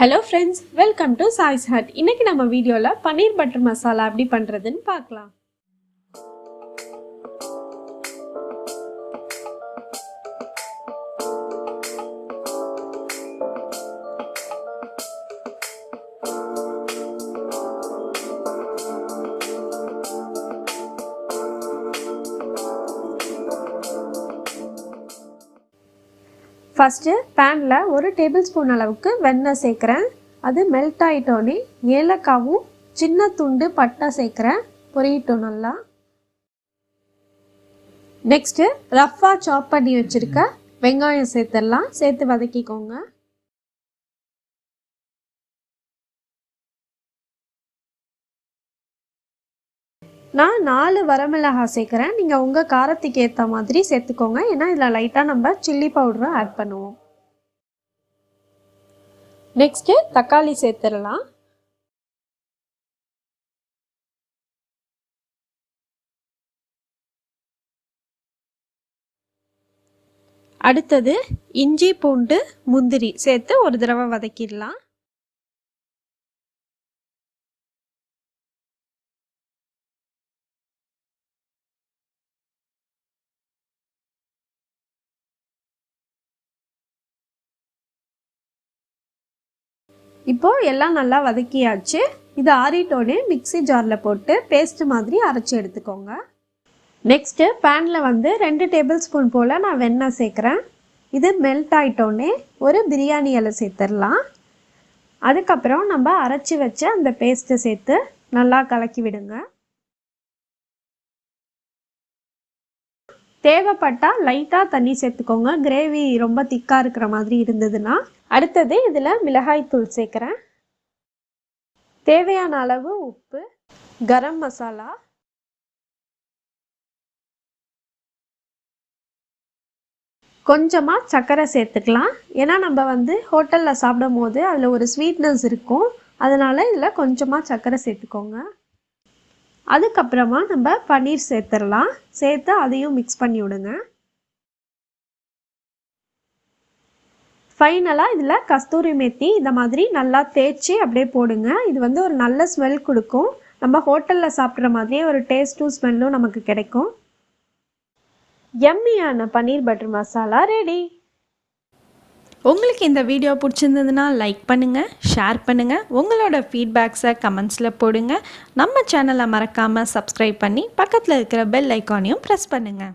Hello friends, welcome to Sai's Hut. இன்னைக்கு நம்ம வீடியோல பனீர் பட்டர் மசாலா எப்படி பண்றதுன்னு பார்க்கலாம். First, pan-ல 1 tablespoon அளவுக்கு வெண்ணெய் சேர்க்கிறேன். அது மெல்ட் ஆயிட்டோனே ஏலக்காவும் சின்ன துண்டு பட்டை சேர்க்கிறேன். பொரியட்டும் நல்லா. நெக்ஸ்ட் ரஃப்பா சாப் பண்ணி வச்சிருக்க வெங்காயம் சேர்த்துடலாம். சேர்த்து வதக்கிக்கோங்க. நான் 4 வரமிளகாய் சேர்க்குறேன். நீங்கள் உங்கள் காரத்துக்கு ஏற்ற மாதிரி சேர்த்துக்கோங்க. ஏன்னா இதில் லைட்டாக நம்ம சில்லி பவுடரை ஆட் பண்ணுவோம். நெக்ஸ்ட்டு தக்காளி சேர்த்துடலாம். அடுத்தது இஞ்சி பூண்டு முந்திரி சேர்த்து ஒரு தடவை வதக்கிடலாம். இப்போ எல்லாம் நல்லா வதக்கியாச்சு. இது ஆறிட்டோனே மிக்ஸி ஜாரில் போட்டு பேஸ்ட் மாதிரி அரைச்சி எடுத்துக்கோங்க. நெக்ஸ்ட்டு பேனில் 2 டேபிள் ஸ்பூன் போல் நான் வெண்ணெய் சேர்க்குறேன். இது மெல்ட் ஆகிட்டோன்னே ஒரு பிரியாணி இலை சேர்த்துடலாம். அதுக்கப்புறம் நம்ம அரைச்சி வச்ச அந்த பேஸ்ட்டை சேர்த்து நல்லா கலக்கி விடுங்க. தேவைப்பட்டால் லைட்டாக தண்ணி சேர்த்துக்கோங்க. கிரேவி ரொம்ப திக்காக இருக்கிற மாதிரி இருந்ததுன்னா. அடுத்தது இதில் மிளகாய்த்தூள் சேர்க்குறேன். தேவையான அளவு உப்பு, கரம் மசாலா, கொஞ்சமாக சர்க்கரை சேர்த்துக்கலாம். ஏன்னா நம்ம ஹோட்டலில் சாப்பிடும் போது அதில் ஒரு ஸ்வீட்னஸ் இருக்கும். அதனால் இதில் கொஞ்சமாக சர்க்கரை சேர்த்துக்கோங்க. அதுக்கப்புறமா நம்ம பன்னீர் சேர்த்துடலாம். சேர்த்து அதையும் மிக்ஸ் பண்ணி விடுங்க. ஃபைனலாக இதில் கஸ்தூரி மேத்தி இந்த மாதிரி நல்லா தேய்ச்சி அப்படியே போடுங்க. இது ஒரு நல்ல ஸ்மெல் கொடுக்கும். நம்ம ஹோட்டலில் சாப்பிட்ற மாதிரியே ஒரு டேஸ்ட்டும் ஸ்மெல்லும் நமக்கு கிடைக்கும். யம்மியான பன்னீர் பட்டர் மசாலா ரெடி. உங்களுக்கு இந்த வீடியோ பிடிச்சிருந்ததுன்னா லைக் பண்ணுங்கள், ஷேர் பண்ணுங்கள், உங்களோட ஃபீட்பேக்ஸை கமெண்ட்ஸில் போடுங்க. நம்ம சேனலை மறக்காமல் சப்ஸ்கிரைப் பண்ணி பக்கத்தில் இருக்கிற பெல் ஐக்கானையும் ப்ரெஸ் பண்ணுங்கள்.